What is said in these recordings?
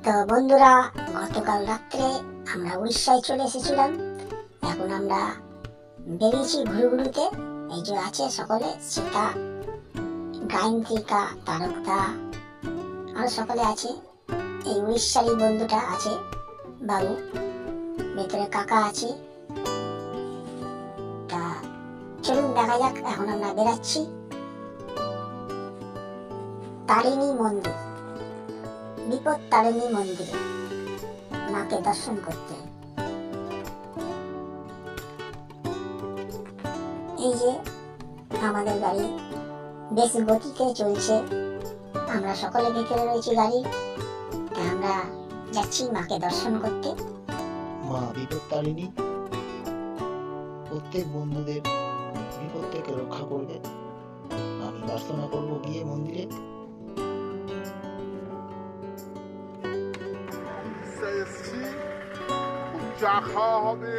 তো বন্ধুরা, গতকাল রাত্রে আমরা উড়িষ্যায় চলে এসেছিলাম। এখন আমরা বেরিয়েছি ঘুরুঘুরুতে। এই যে আছে সকলে, সীতা, গায়ত্রিকা, তারকদা, আরো সকলে আছে। এই উড়িষ্যারই বন্ধুটা আছে, বাবু, ভেতরে কাকা আছে। তা চলুন দেখা যাক। এখন আমরা বেরাচ্ছি তারিণী মন্দির, বিপদ তারিণী মন্দিরে মাকে দর্শন করতে। এই যে আমাদের গাড়ি বেশ গতিতে চলছে, আমরা সকলে ভেতরে রয়েছি গাড়ি। আমরা যাচ্ছি মাকে দর্শন করতে। মা বিপদ তারিণী প্রত্যেক বন্ধুদের বিপদ থেকে রক্ষা করবে। আমি প্রার্থনা করবো গিয়ে মন্দিরে। চা খাওয়া হবে।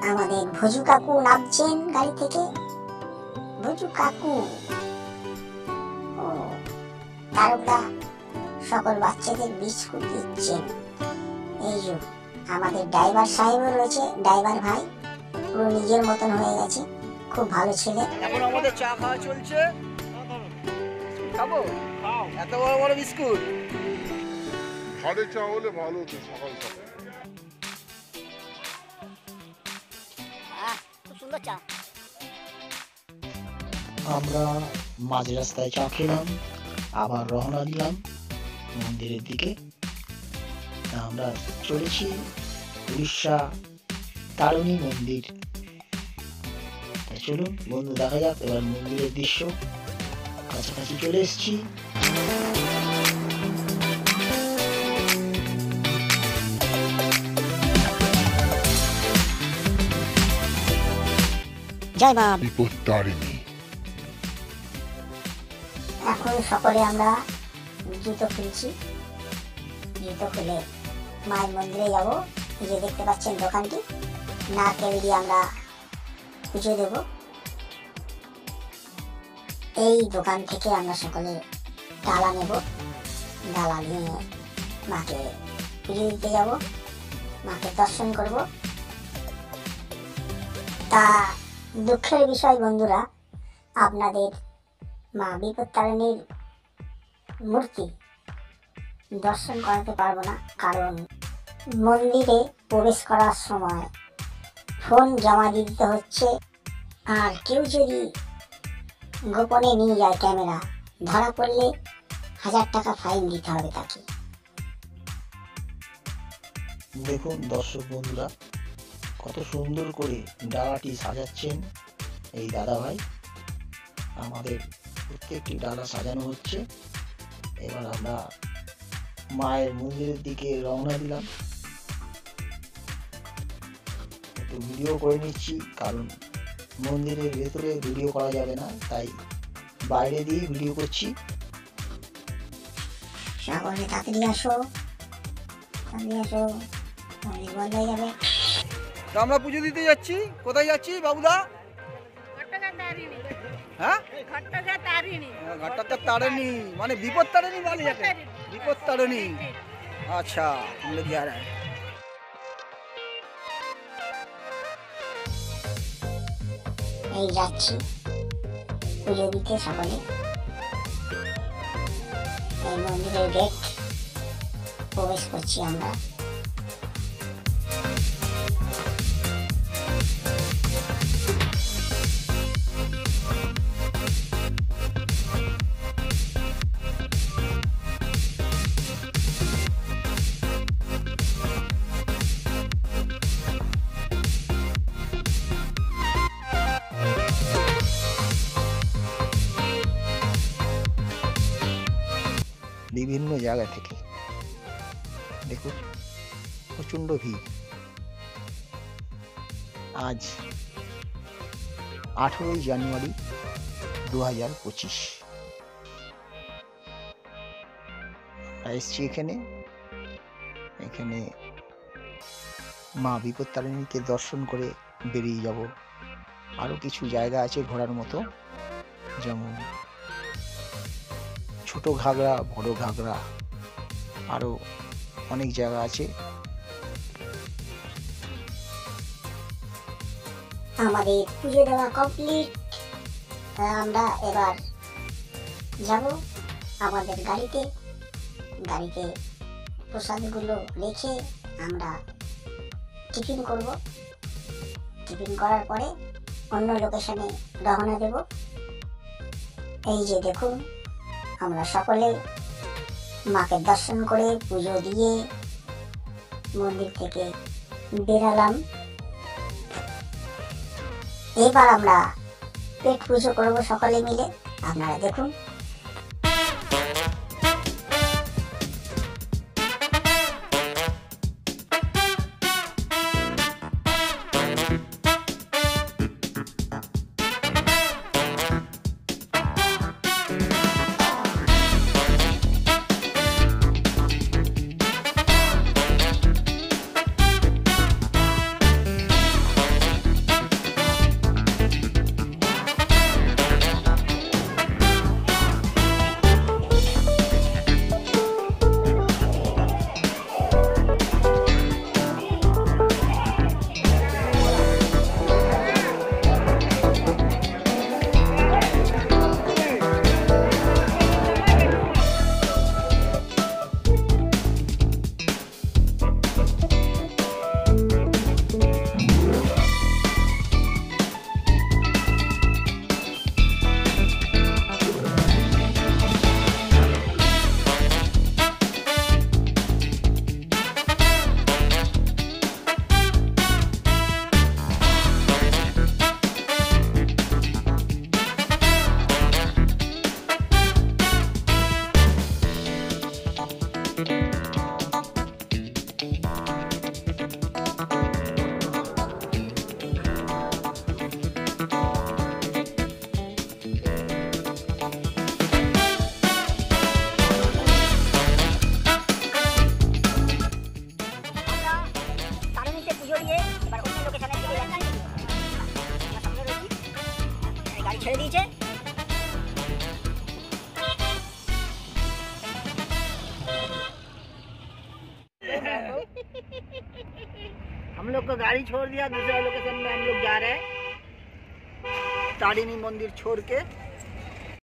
আমাদের ভজু কাকু নামছেন গাড়ি থেকে। ভজু কাকু, ও তারকদা সকল বাচ্চাদের বিস্কুট দিচ্ছেন। এই যে আমাদের ড্রাইভার সাহেবও রয়েছে, ড্রাইভার ভাই পুরো নিজের মতন হয়ে গেছে, খুব ভালো ছেলে। এখন আমাদের চা খাওয়া চলছে। খাবো এত বড় বড় বিস্কুট। ঘরে চা হলে ভালো হতো সকাল সকাল। খুব সুন্দর চা। আমরা মাঝ রাস্তায় চা খেলাম, আবার রওনা দিলাম মন্দিরের দিকে। আমরা চলেছি উড়িষ্যা তারিণী মন্দির। চলুন বন্ধু, দেখা যাক এবার মন্দিরের দৃশ্য। কাছাকাছি চলে এসেছি। জয় মা বিপদ তারিণী। এখন সকলে আমরা জুতো খুলছি। জুতো খুলে মায়ের মন্দিরে যাব। এই যে দেখতে পাচ্ছেন দোকানটি, নারকেল দিয়ে আমরা পুজো দেব। এই দোকান থেকে আমরা সকলে ডালা নেব। ডালা নিয়ে মাকে পুজো দিতে যাব, মাকে দর্শন করব। তা দুঃখের বিষয় বন্ধুরা, আপনাদের মা বিপদ তারিণীর মূর্তি দর্শন করাতে পারবো না, কারণ মন্দিরে প্রবেশ করার সময় ফোন জমা দিতে হচ্ছে। আর কেউ যদি গোপনে নিয়ে যায় ক্যামেরা, ধরা পড়লে 1000 টাকা ফাইন দিতে হবে তাকে। দেখুন দর্শক বন্ধুরা, কত সুন্দর করে ডালাটি সাজাচ্ছেন এই দাদা ভাই। আমাদের প্রত্যেকটি ডালা সাজানো হচ্ছে। এবার আমরা মায়ের মন্দিরের দিকে রওনা দিলাম। একটু ভিডিও করে নিচ্ছি, কারণ মন্দিরের ভেতরে ভিডিও করা যাবে না, তাই বাইরে দিয়ে ভিডিও করছি। সকলে তাড়াতাড়ি আসো, তাড়াতাড়ি আসো, মন্দির বন্ধ হয়ে যাবে। তো আমরা পুজো দিতে যাচ্ছি। কোথায় যাচ্ছি বাবুদা? হ্যাঁ, ঘাটটা তারিণী মানে বিপদ তারিণী বলে যাকে, বিপদ তারিণী। আচ্ছা, আমরা যা रहे हैं। এই যাচ্ছি পুজো দিতে সকলে। এই মন্দিরের গেট প্রবেশ করছি আমরা। বিভিন্ন জায়গা থেকে দেখুন প্রচণ্ড ভিড়। আজ 18ই জানুয়ারি 2025 এসছি এখানে মা বিপদ তারিণীকে দর্শন করে বেরিয়ে যাব। আরও কিছু জায়গা আছে ঘোরার মতো, যেমন ছোট ঘাগরা, বড় ঘাগরা, আরও অনেক জায়গা আছে। আমাদের পুজো দেওয়া কমপ্লিট। আমরা এবার যাব আমাদের গাড়িতে প্রসাদগুলো রেখে আমরা টিফিন করব। টিফিন করার পরে অন্য লোকেশনে রওনা দেব। এই যে দেখুন, আমরা সকলে মাকে দর্শন করে পুজো দিয়ে মন্দির থেকে বেরালাম। এবার আমরা পেট পুজো করব সকলে মিলে, আপনারা দেখুন। ছেড়ে দিয়েছে। हम लोग को गाड़ी छोड़ दिया, दूसरा लोकेशन में हम लोग जा रहे हैं। तारिणी मंदिर छोड़ के